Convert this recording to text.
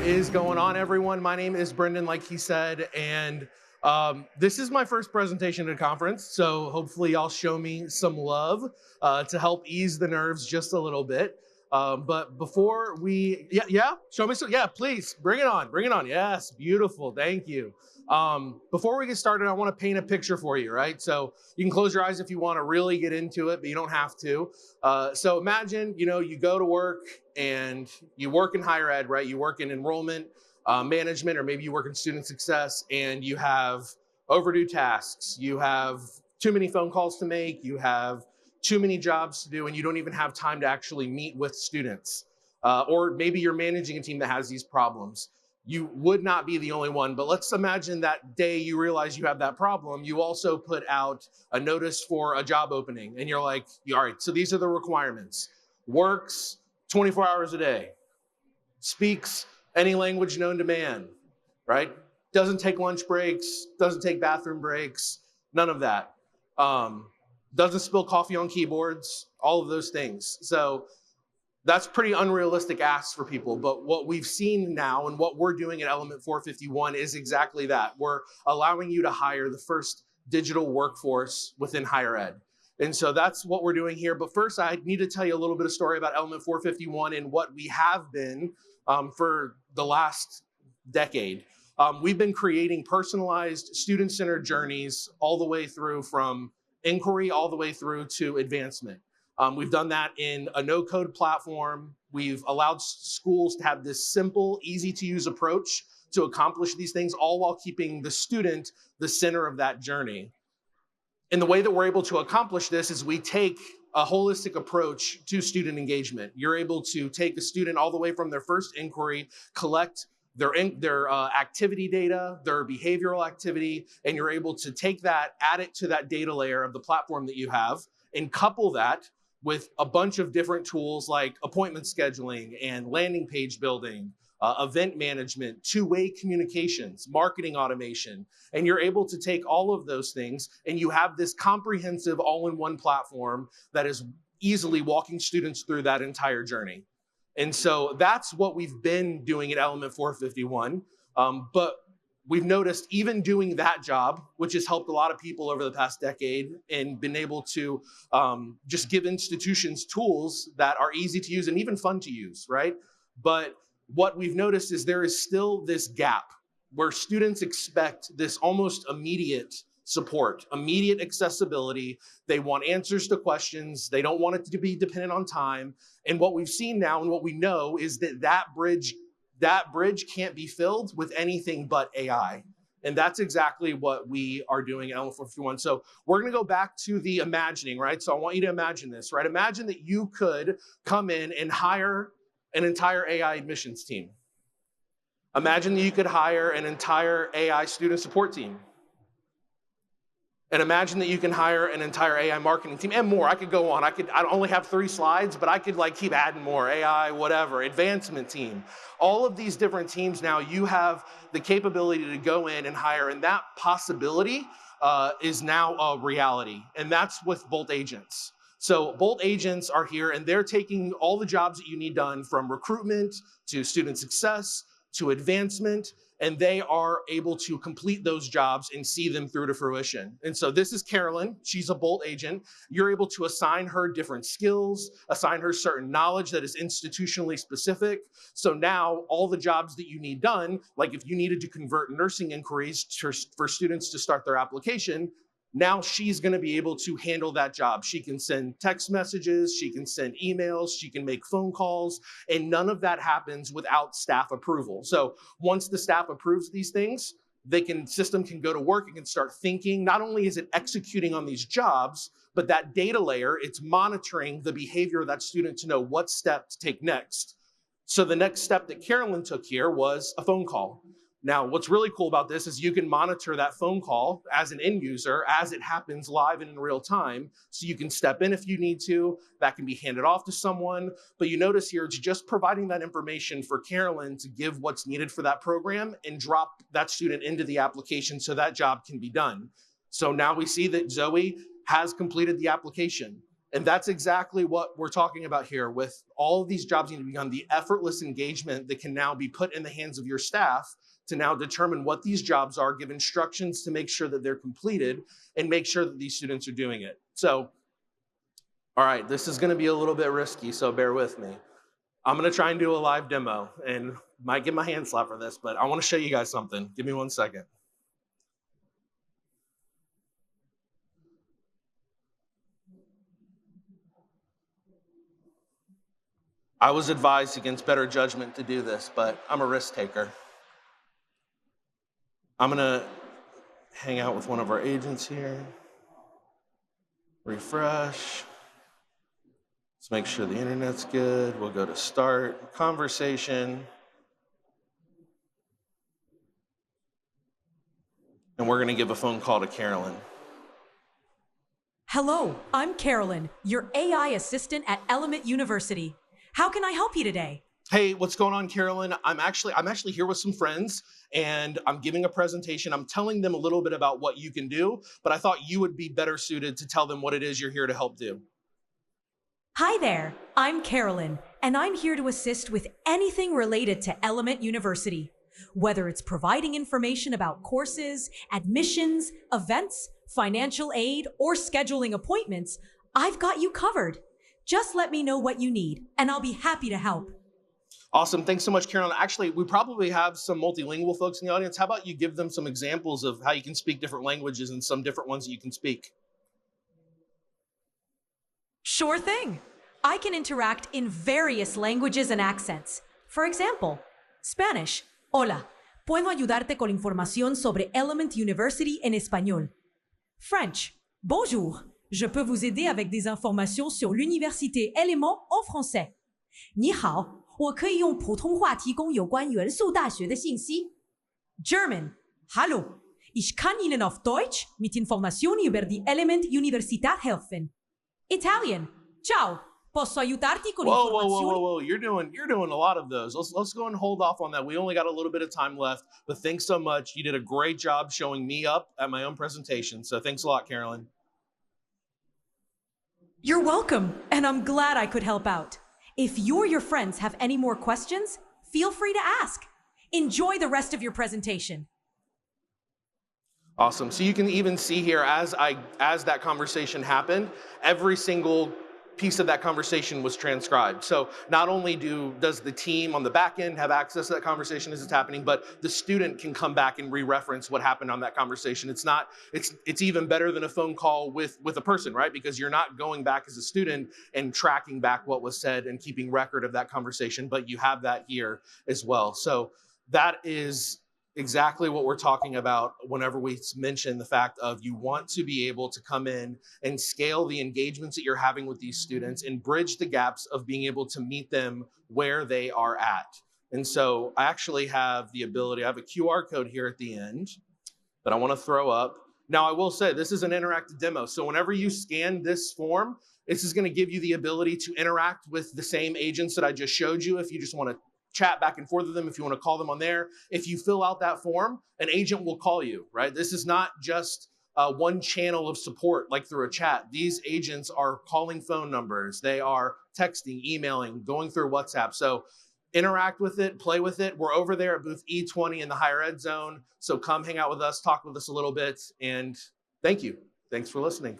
is going on, everyone? My name is Brendan, like he said, and this is my first presentation at a conference, so hopefully y'all show me some love to help ease the nerves just a little bit. But before we, show me some, please, bring it on, yes, beautiful, thank you. Before we get started, I want to paint a picture for you, right? So you can close your eyes if you want to really get into it, but you don't have to. So imagine, you go to work and you work in higher ed, right? You work in enrollment, management, or maybe you work in student success, and you have overdue tasks. You have too many phone calls to make. You have too many jobs to do, and you don't even have time to actually meet with students. Or maybe you're managing a team that has these problems. You would not be the only one, but let's imagine that day you realize you have that problem. You also put out a notice for a job opening, and you're like, all right, so these are the requirements. Works 24 hours a day, speaks any language known to man, right? Doesn't take lunch breaks, doesn't take bathroom breaks, none of that. Doesn't spill coffee on keyboards, all of those things. So that's pretty unrealistic asks for people, but what we've seen now and what we're doing at Element 451 is exactly that. We're allowing you to hire the first digital workforce within higher ed. And so that's what we're doing here. But first, I need to tell you a little bit of story about Element 451 and what we have been for the last decade. We've been creating personalized student-centered journeys all the way through from inquiry all the way through to advancement. We've done that in a no-code platform. We've allowed schools to have this simple, easy-to-use approach to accomplish these things, all while keeping the student the center of that journey. And the way that we're able to accomplish this is we take a holistic approach to student engagement. You're able to take a student all the way from their first inquiry, collect their activity data, their behavioral activity, and you're able to take that, add it to that data layer of the platform that you have, and couple that with a bunch of different tools like appointment scheduling and landing page building, event management, two-way communications, marketing automation, and you're able to take all of those things and you have this comprehensive all-in-one platform that is easily walking students through that entire journey. And so that's what we've been doing at Element 451. But we've noticed even doing that job, which has helped a lot of people over the past decade and been able to just give institutions tools that are easy to use and even fun to use, right? But what we've noticed is there is still this gap where students expect this almost immediate support, immediate accessibility. They want answers to questions. They don't want it to be dependent on time. And what we've seen now and what we know is that bridge can't be filled with anything but AI. And that's exactly what we are doing at Element 451. So we're going to go back to the imagining, right? So I want you to imagine this, right? Imagine that you could come in and hire an entire AI admissions team. Imagine that you could hire an entire AI student support team. And imagine that you can hire an entire AI marketing team and more. I could go on. I only have 3 slides, but I could keep adding more. AI, whatever, advancement team. All of these different teams now, you have the capability to go in and hire, and that possibility is now a reality. And that's with Bolt agents. So Bolt agents are here, and they're taking all the jobs that you need done from recruitment to student success to advancement, and they are able to complete those jobs and see them through to fruition. And so this is Carolyn. She's a Bolt agent. You're able to assign her different skills, assign her certain knowledge that is institutionally specific. So now all the jobs that you need done, like if you needed to convert nursing inquiries for students to start their application, now she's going to be able to handle that job. She can send text messages, she can send emails, she can make phone calls, and none of that happens without staff approval. So once the staff approves these things, system can go to work, it can start thinking. Not only is it executing on these jobs, but that data layer, it's monitoring the behavior of that student to know what step to take next. So the next step that Carolyn took here was a phone call. Now, what's really cool about this is you can monitor that phone call as an end user as it happens live and in real time. So you can step in if you need to. That can be handed off to someone. But you notice here, it's just providing that information for Carolyn to give what's needed for that program and drop that student into the application so that job can be done. So now we see that Zoe has completed the application. And that's exactly what we're talking about here with all of these jobs need to be done, the effortless engagement that can now be put in the hands of your staff to now determine what these jobs are, give instructions to make sure that they're completed, and make sure that these students are doing it. So, all right, this is gonna be a little bit risky, so bear with me. I'm gonna try and do a live demo, and might get my hand slapped for this, but I wanna show you guys something. Give me 1 second. I was advised against better judgment to do this, but I'm a risk taker. I'm gonna hang out with one of our agents here. Refresh. Let's make sure the internet's good. We'll go to start conversation. And we're gonna give a phone call to Carolyn. Hello, I'm Carolyn, your AI assistant at Element University. How can I help you today? Hey, what's going on, Carolyn? I'm actually here with some friends, and I'm giving a presentation. I'm telling them a little bit about what you can do, but I thought you would be better suited to tell them what it is you're here to help do. Hi there, I'm Carolyn, and I'm here to assist with anything related to Element University. Whether it's providing information about courses, admissions, events, financial aid, or scheduling appointments, I've got you covered. Just let me know what you need, and I'll be happy to help. Awesome, thanks so much, Carolyn. Actually, we probably have some multilingual folks in the audience. How about you give them some examples of how you can speak different languages and some different ones that you can speak? Sure thing. I can interact in various languages and accents. For example, Spanish. Hola, puedo ayudarte con información sobre Element University en español. French. Bonjour, je peux vous aider avec des informations sur l'université Element en français. 你好，我可以用普通话提供有关元素大学的信息。German. Hallo, ich kann Ihnen auf Deutsch mit Informationen über die Element Universität helfen. Italian. Ciao, posso aiutarti con informazioni? Whoa. You're doing a lot of those. Let's go and hold off on that. We only got a little bit of time left, but thanks so much. You did a great job showing me up at my own presentation. So thanks a lot, Carolyn. You're welcome, and I'm glad I could help out. If you or your friends have any more questions, feel free to ask. Enjoy the rest of your presentation. Awesome. So you can even see here as that conversation happened, every single piece of that conversation was transcribed. So not only does the team on the back end have access to that conversation as it's happening, but the student can come back and re-reference what happened on that conversation. It's even better than a phone call with a person, right? Because you're not going back as a student and tracking back what was said and keeping record of that conversation, but you have that here as well. So that is exactly what we're talking about whenever we mention the fact of you want to be able to come in and scale the engagements that you're having with these students and bridge the gaps of being able to meet them where they are at. And so I actually have the ability, I have a QR code here at the end that I want to throw up. Now I will say this is an interactive demo. So whenever you scan this form, this is going to give you the ability to interact with the same agents that I just showed you if you just want to chat back and forth with them, if you want to call them on there. If you fill out that form, an agent will call you, right? This is not just one channel of support like through a chat. These agents are calling phone numbers. They are texting, emailing, going through WhatsApp. So interact with it, play with it. We're over there at booth E20 in the higher ed zone. So come hang out with us, talk with us a little bit, and thank you. Thanks for listening.